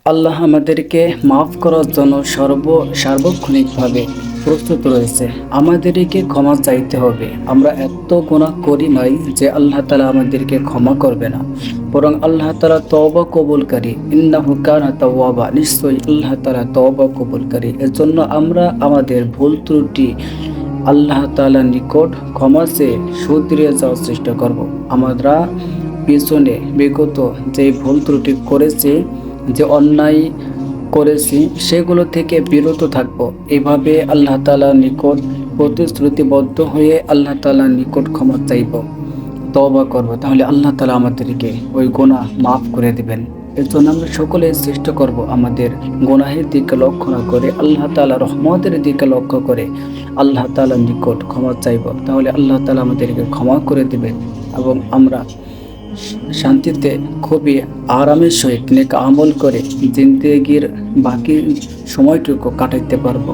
আল্লাহ আমাদেরকে মাফ করার জন্য সার্বক্ষণিকভাবে প্রস্তুত রয়েছে। আমাদেরকে ক্ষমা চাইতে হবে। আমরা এত গুনাহ করি নাই যে আল্লাহ তাআলা আমাদেরকে ক্ষমা করবে না, বরং আল্লাহ তাআলা তওবা কবুলকারী। ইন্নাহু কানা তাওয়াবা, নিশ্চয়ই আল্লাহ তাআলা তওবা কবুলকারী। এজন্য আমরা আমাদের ভুল ত্রুটি আল্লাহ তাআলার নিকট ক্ষমা চেয়ে শুধরিয়ে যাওয়ার চেষ্টা করব। আমরা পিছনে বিগত যে ভুল ত্রুটি করেছি, যে অন্যায় করেছি, সেগুলো থেকে বিরত থাকব। এভাবে আল্লাহ তাআলার নিকট প্রতিশ্রুতিবদ্ধ হয়ে আল্লাহ তাআলার নিকট ক্ষমা চাইব, তওবা করব। তাহলে আল্লাহ তাআলা আমাদেরকে ওই গুনাহ মাফ করে দিবেন। এর জন্য আমরা সকলে চেষ্টা করব আমাদের গুনাহের দিকে লক্ষ্য না করে আল্লাহ তাআলার রহমতের দিকে লক্ষ্য করে আল্লাহ তাআলার নিকট ক্ষমা চাইব। তাহলে আল্লাহ তাআলা আমাদেরকে ক্ষমা করে দিবেন এবং আমরা শান্তিতে খুবই আরামের সহিত নেক আমল করে জিন্দেগির বাকি সময়টুকু কাটাইতে পারবো।